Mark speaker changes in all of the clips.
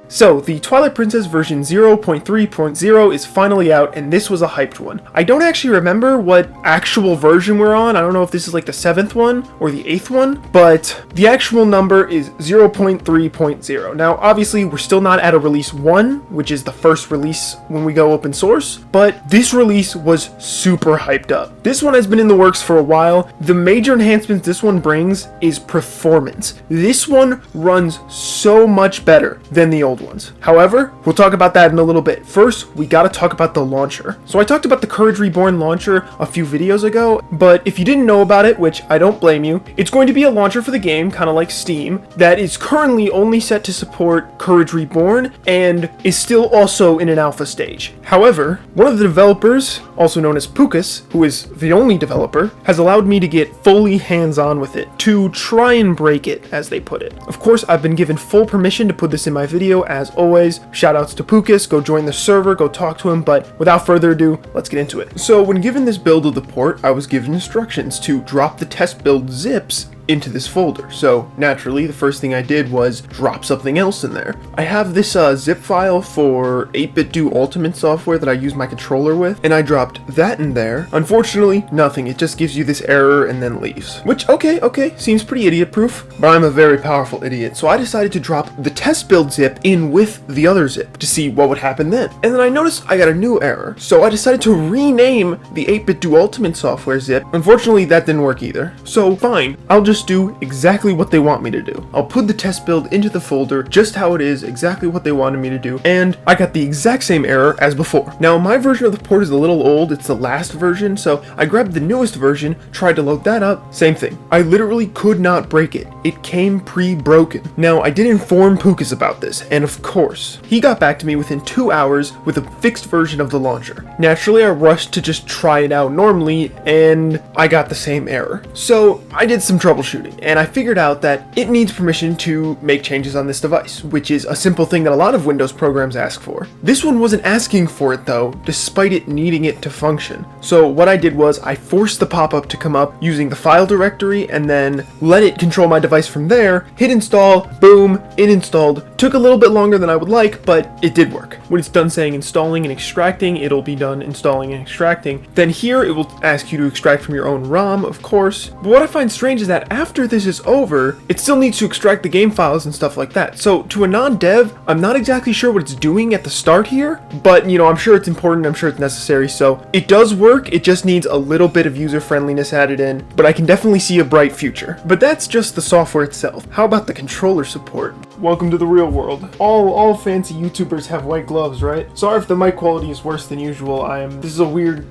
Speaker 1: So, the Twilight Princess version 0.3.0 is finally out, and this was a hyped one. I don't actually remember what actual version we're on. I don't know if this is like the 7th one or the 8th one, but the actual number is 0.3.0. Now, obviously, we're still not at a release 1, which is the first release when we go open source, but this release was super hyped up. This one has been in the works for a while. The major enhancements this one brings is performance. This one runs so much better than the old ones. However, we'll talk about that in a little bit. First, we gotta talk about the launcher. So I talked about the Courage Reborn launcher a few videos ago, but if you didn't know about it, which I don't blame you, it's going to be a launcher for the game, kind of like Steam, that is currently only set to support Courage Reborn and is still also in an alpha stage. However, one of the developers, also known as Pukas, who is the only developer, has allowed me to get fully hands-on with it, to try and break it, as they put it. Of course, I've been given full permission to put this in my video. As always, shoutouts to Pukas, go join the server, go talk to him, but without further ado, let's get into it. So when given this build of the port, I was given instructions to drop the test build zips into this folder. So naturally, the first thing I did was drop something else in there. I have this zip file for 8BitDo Ultimate software that I use my controller with, and I dropped that in there. Unfortunately, nothing. It just gives you this error and then leaves. Which, okay, seems pretty idiot-proof, but I'm a very powerful idiot, so I decided to drop the test build zip in with the other zip to see what would happen then. And then I noticed I got a new error, so I decided to rename the 8BitDo Ultimate software zip. Unfortunately, that didn't work either. So fine, I'll just do exactly what they want me to do. I'll put the test build into the folder just how it is, exactly what they wanted me to do, and I got the exact same error as before. Now, my version of the port is a little old. It's the last version, so I grabbed the newest version, tried to load that up, same thing. I literally could not break it. It came pre-broken. Now, I did inform Pukas about this, and of course, he got back to me within 2 hours with a fixed version of the launcher. Naturally, I rushed to just try it out normally, and I got the same error. So, I did some troubleshooting, and I figured out that it needs permission to make changes on this device, which is a simple thing that a lot of Windows programs ask for. This one wasn't asking for it though, despite it needing it to function. So what I did was I forced the pop-up to come up using the file directory and then let it control my device from there, hit install, boom, it installed. Took a little bit longer than I would like, but it did work. When it's done saying installing and extracting, it'll be done installing and extracting. Then here it will ask you to extract from your own ROM, of course. But what I find strange is that after this is over, it still needs to extract the game files and stuff like that. So to a non-dev, I'm not exactly sure what it's doing at the start here, but you know, I'm sure it's important, I'm sure it's necessary, so it does work, it just needs a little bit of user friendliness added in, but I can definitely see a bright future. But that's just the software itself. How about the controller support? Welcome to the real world. All fancy YouTubers have white gloves, right? Sorry if the mic quality is worse than usual. This is a weird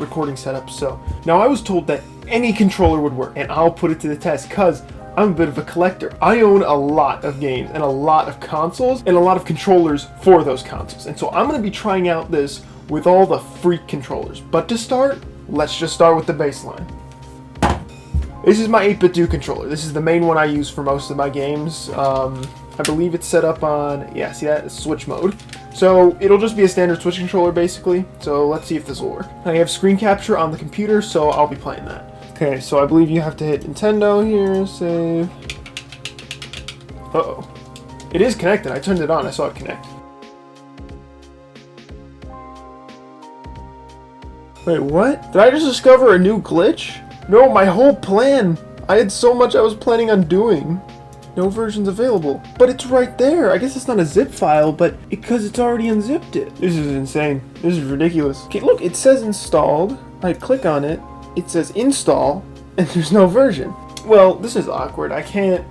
Speaker 1: recording setup, so. Now I was told that any controller would work, and I'll put it to the test, cause I'm a bit of a collector. I own a lot of games and a lot of consoles and a lot of controllers for those consoles. And so I'm gonna be trying out this with all the freak controllers. But to start, let's just start with the baseline. This is my 8BitDo controller. This is the main one I use for most of my games. I believe it's set up on, yeah, see that? It's Switch mode. So it'll just be a standard Switch controller basically. So let's see if this will work. I have screen capture on the computer, so I'll be playing that. Okay, so I believe you have to hit Nintendo here, save. Uh-oh. It is connected. I turned it on. I saw it connect. Wait, what? Did I just discover a new glitch? No, my whole plan. I had so much I was planning on doing. No versions available. But it's right there. I guess it's not a zip file, but because it's already unzipped it. This is insane. This is ridiculous. Okay, look, it says installed. I click on it. It says install, and there's no version. Well, this is awkward. I can't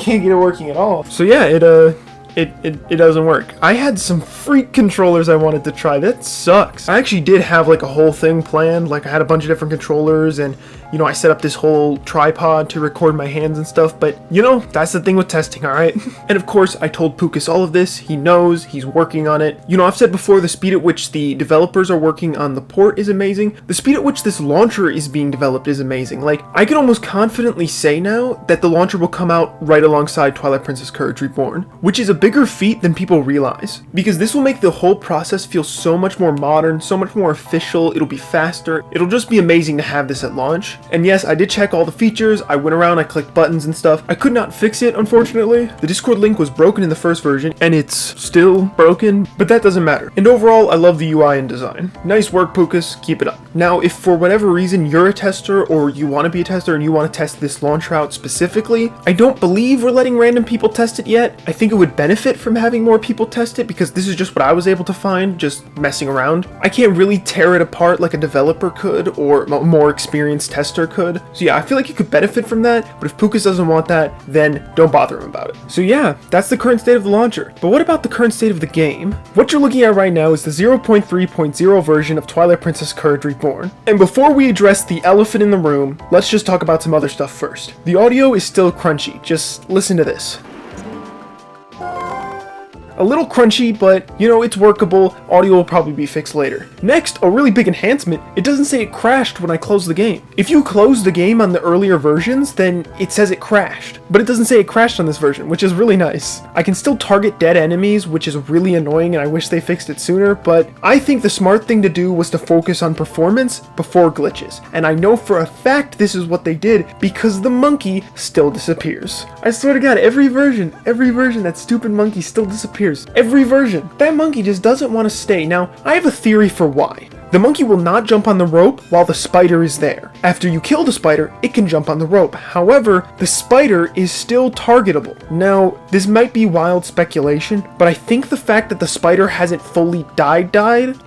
Speaker 1: get it working at all. So yeah, it doesn't work. I had some freak controllers I wanted to try. That sucks. I actually did have like a whole thing planned. Like I had a bunch of different controllers and You know, I set up this whole tripod to record my hands and stuff, but you know, that's the thing with testing, alright? And of course, I told Pukas all of this. He knows, he's working on it. You know, I've said before, the speed at which the developers are working on the port is amazing. The speed at which this launcher is being developed is amazing. Like, I can almost confidently say now that the launcher will come out right alongside Twilight Princess Courage Reborn, which is a bigger feat than people realize, because this will make the whole process feel so much more modern, so much more official. It'll be faster. It'll just be amazing to have this at launch. And yes, I did check all the features. I went around, I clicked buttons and stuff. I could not fix it, unfortunately. The Discord link was broken in the first version, and it's still broken, but that doesn't matter. And overall, I love the UI and design. Nice work, Pukas. Keep it up. Now, if for whatever reason you're a tester, or you want to be a tester and you want to test this launcher out specifically, I don't believe we're letting random people test it yet. I think it would benefit from having more people test it, because this is just what I was able to find just messing around. I can't really tear it apart like a developer could, or a more experienced tester could. So yeah, I feel like you could benefit from that, but if Pukas doesn't want that, then don't bother him about it. So yeah, that's the current state of the launcher. But what about the current state of the game? What you're looking at right now is the 0.3.0 version of Twilight Princess Courage Reborn. And before we address the elephant in the room, let's just talk about some other stuff first. The audio is still crunchy. Just listen to this. A little crunchy, but you know, it's workable. Audio will probably be fixed later. Next, a really big enhancement. It doesn't say it crashed when I close the game. If you close the game on the earlier versions, then it says it crashed. But it doesn't say it crashed on this version, which is really nice. I can still target dead enemies, which is really annoying, and I wish they fixed it sooner, but I think the smart thing to do was to focus on performance before glitches. And I know for a fact this is what they did, because the monkey still disappears. I swear to God, every version, that stupid monkey still disappears. Every version. That monkey just doesn't want to stay. Now, I have a theory for why. The monkey will not jump on the rope while the spider is there. After you kill the spider, it can jump on the rope. However, the spider is still targetable. Now, this might be wild speculation, but I think the fact that the spider hasn't fully died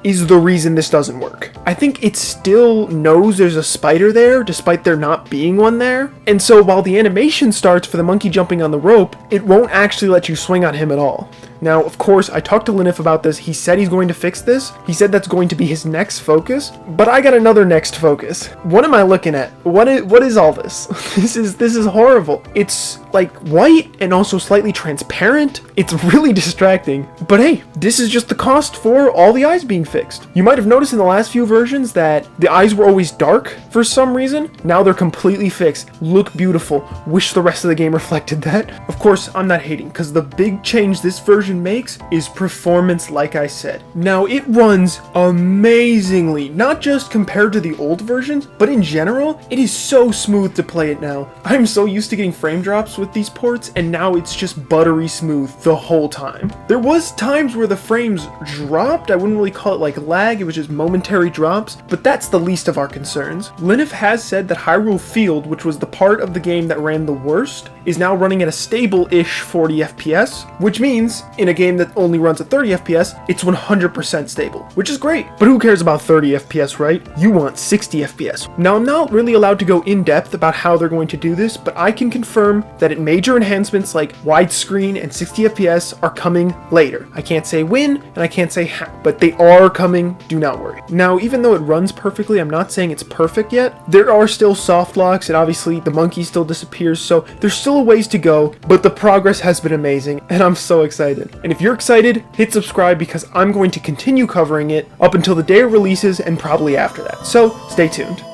Speaker 1: is the reason this doesn't work. I think it still knows there's a spider there, despite there not being one there. And so while the animation starts for the monkey jumping on the rope, it won't actually let you swing on him at all. Now, of course, I talked to Linif about this. He said he's going to fix this. He said that's going to be his next focus, but I got another next focus. What am I looking at? What is all this? This is horrible. It's like white and also slightly transparent. It's really distracting, but hey, this is just the cost for all the eyes being fixed. You might have noticed in the last few versions that the eyes were always dark for some reason. Now they're completely fixed. Look beautiful. Wish the rest of the game reflected that. Of course, I'm not hating, because the big change this version makes is performance, like I said. Now, it runs amazingly, not just compared to the old versions, but in general, it is so smooth to play it now. I'm so used to getting frame drops with these ports, and now it's just buttery smooth the whole time. There was times where the frames dropped. I wouldn't really call it like lag, it was just momentary drops, but that's the least of our concerns. Linif has said that Hyrule Field, which was the part of the game that ran the worst, is now running at a stable-ish 40 FPS, which means in a game that only runs at 30 FPS, it's 100% stable, which is great. But who cares about 30 FPS, right? You want 60 FPS. Now, I'm not really allowed to go in depth about how they're going to do this, but I can confirm that major enhancements like widescreen and 60 FPS are coming later. I can't say when, and I can't say how, but they are coming, do not worry. Now, even though it runs perfectly, I'm not saying it's perfect yet. There are still soft locks, and obviously the monkey still disappears, so there's still a ways to go, but the progress has been amazing, and I'm so excited. And if you're excited, hit subscribe, because I'm going to continue covering it up until the day it releases and probably after that. So stay tuned.